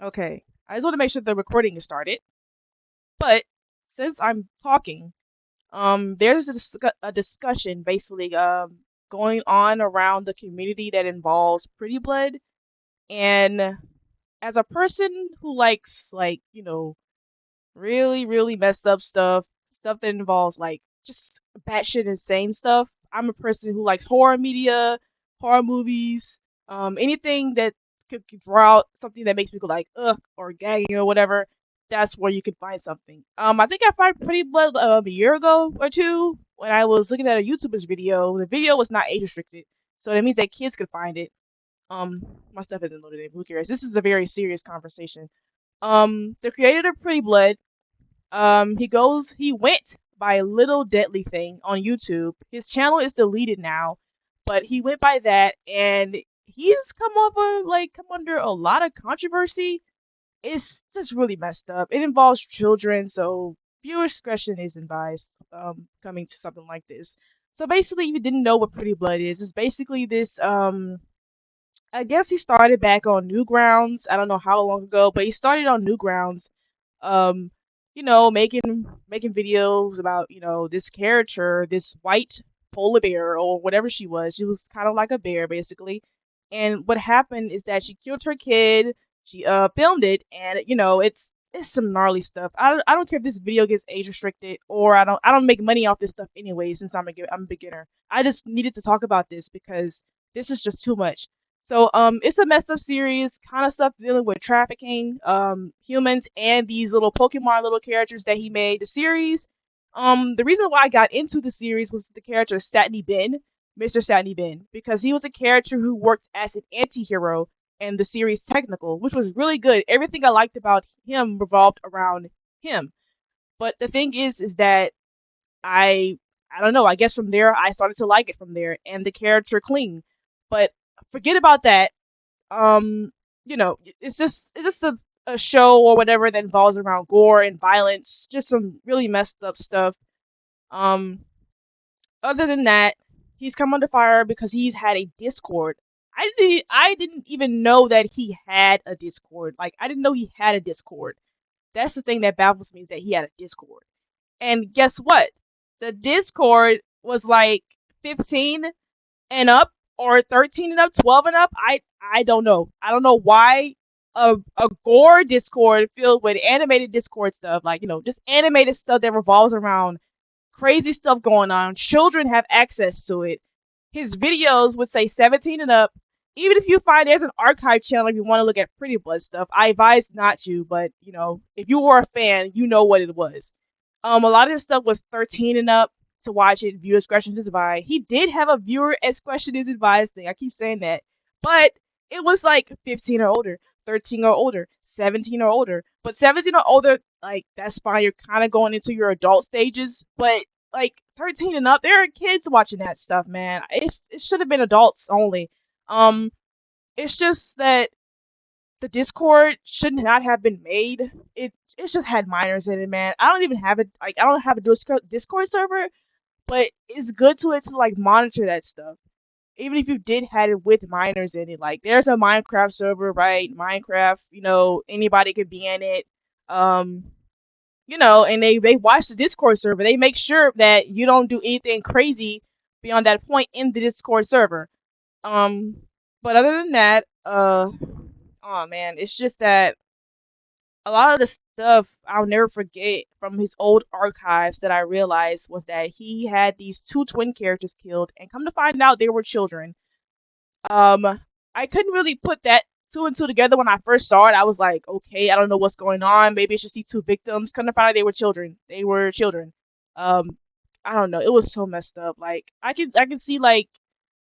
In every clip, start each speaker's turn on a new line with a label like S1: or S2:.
S1: Okay. I just want to make sure the recording is started. But since I'm talking, there's a discussion basically going on around the community that involves Pretty Blood. And as a person who likes really, really messed up stuff that involves like just batshit insane stuff. I'm a person who likes horror media, horror movies, anything that could draw out something that makes me go like ugh or gagging or whatever. That's where you can find something. I think I found Pretty Blood a year ago or two when I was looking at a YouTuber's video. The video was not age restricted, so that means that kids could find it. Um, my stuff isn't loaded in. Who cares? This is a very serious conversation. The creator of Pretty Blood, he went by Little Deadly Thing on YouTube. His channel is deleted now, but he went by that, and he's come under a lot of controversy. It's just really messed up. It involves children, so viewer discretion is advised. Coming to something like this. So basically, if you didn't know what Pretty Blood is, it's basically this. I guess he started back on Newgrounds. I don't know how long ago, but he started on Newgrounds, um, making videos about, this character, this white polar bear or whatever she was. She was kind of like a bear, basically. And what happened is that she killed her kid. She filmed it, and it's some gnarly stuff. I don't care if this video gets age restricted or I don't make money off this stuff anyway since I'm a beginner. I just needed to talk about this because this is just too much. So it's a messed up series, kind of stuff dealing with trafficking, humans, and these little Pokemon little characters that he made. The series, the reason why I got into the series was the character Satney Ben, Mr. Satney Ben, because he was a character who worked as an anti-hero in the series Technical, which was really good. Everything I liked about him revolved around him. But the thing is that I I don't know. I guess from there I started to like it from there, and the character clean. But forget about that. um it's just a show or whatever that involves around gore and violence, just some really messed up stuff. um Other than that, he's come under fire because he's had a Discord. I didn't even know that he had a Discord. Like, I didn't know he had a Discord. That's the thing that baffles me, is that he had a Discord. And guess what? The Discord was like 15 and up, or 13 and up, 12 and up. I don't know. I don't know why a gore Discord filled with animated Discord stuff, like, just animated stuff that revolves around crazy stuff going on. Children have access to it. His videos would say 17 and up. Even if you find there's an archive channel if you want to look at Pretty Blood stuff, I advise not to, but if you were a fan, you know what it was. A lot of his stuff was 13 and up to watch it. Viewer discretion is advised. He did have a viewer discretion is advised thing. I keep saying that, but it was like 15 or older, 13 or older, 17 or older. But 17 or older, like, that's fine. You're kind of going into your adult stages. But like 13 and up, there are kids watching that stuff, man. It should have been adults only. Um, it's just that the Discord should not have been made. It's just had minors in it, man. I don't even have it. Like, I don't have a Discord server, but it's good to it to like monitor that stuff. Even if you did had it with minors in it, like, there's a Minecraft server, right? Minecraft, anybody could be in it. Um, and they watch the Discord server. They make sure that you don't do anything crazy beyond that point in the Discord server. Um, but other than that, oh man, it's just that a lot of the stuff I'll never forget from his old archives that I realized was that he had these two twin characters killed, and come to find out they were children. Um, I couldn't really put that two and two together when I first saw it. I was like, okay, I don't know what's going on. Maybe I should see two victims. Come to find out they were children. They were children. Um, I don't know. It was so messed up. Like, I can see, like,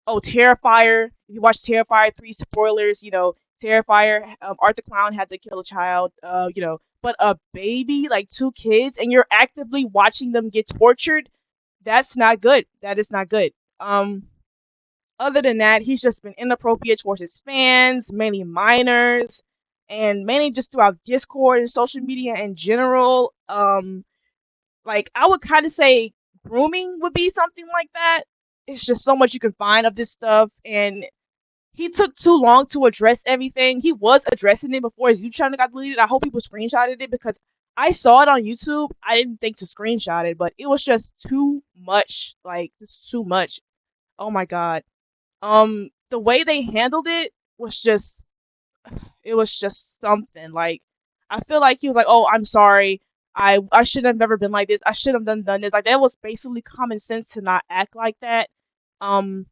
S1: oh, Terrifier. If you watch Terrifier 3, spoilers, Terrifier, Arthur Clown had to kill a child, but a baby, like two kids, and you're actively watching them get tortured, that's not good. That is not good. Other than that, he's just been inappropriate towards his fans, mainly minors, and mainly just throughout Discord and social media in general. Like, I would kind of say grooming would be something like that. It's just so much you can find of this stuff, and he took too long to address everything. He was addressing it before his YouTube channel got deleted. I hope people screenshotted it because I saw it on YouTube. I didn't think to screenshot it, but it was just too much. Like, just too much. Oh my god. The way they handled it was just, it was just something. Like, I feel like he was like, "Oh, I'm sorry. I should have never been like this. I should have done this." Like, that was basically common sense to not act like that. Um,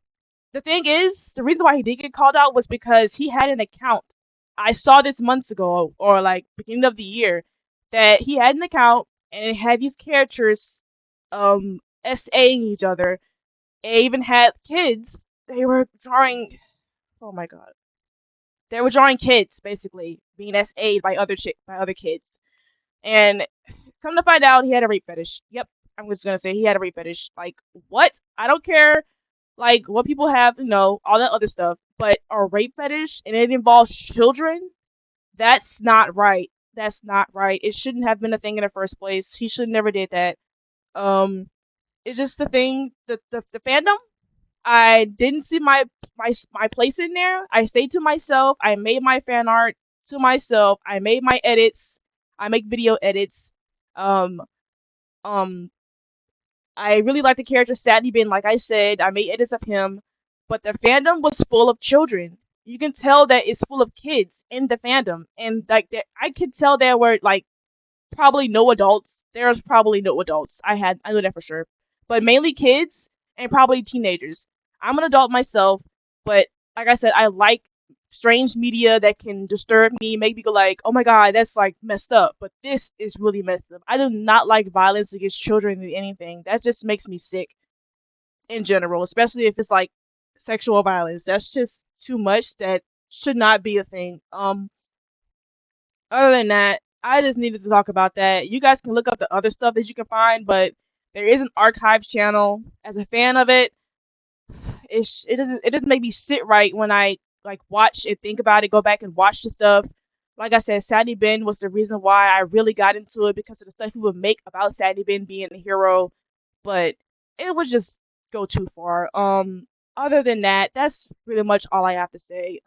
S1: the thing is, the reason why he did get called out was because he had an account. I saw this months ago, or like beginning of the year, that he had an account and it had these characters SAing each other. They even had kids. They were drawing. Oh my god. They were drawing kids basically being SA'd by by other kids. And come to find out, he had a rape fetish. Yep, I'm just gonna say he had a rape fetish. Like, what? I don't care. Like, what people have, all that other stuff. But a rape fetish and it involves children? That's not right. That's not right. It shouldn't have been a thing in the first place. He should never did that. Um, it's just the thing. The fandom. I didn't see my place in there. I say to myself, I made my fan art to myself. I made my edits. I make video edits. Um, um, I really like the character Sadly Bin. Like I said, I made edits of him, but the fandom was full of children. You can tell that it's full of kids in the fandom, and like I could tell there were like probably no adults. There's probably no adults. I know that for sure. But mainly kids and probably teenagers. I'm an adult myself, but like I said, I like strange media that can disturb me, make me go like, oh my god, that's like messed up. But this is really messed up. I do not like violence against children or anything. That just makes me sick in general, especially if it's like sexual violence. That's just too much. That should not be a thing. Other than that, I just needed to talk about that. You guys can look up the other stuff that you can find, but there is an archive channel. As a fan of it, it doesn't make me sit right when I like watch and think about it, go back and watch the stuff. Like I said, Sadie Ben was the reason why I really got into it because of the stuff he would make about Sadie Ben being the hero, but it would just go too far. Other than that, that's pretty much all I have to say.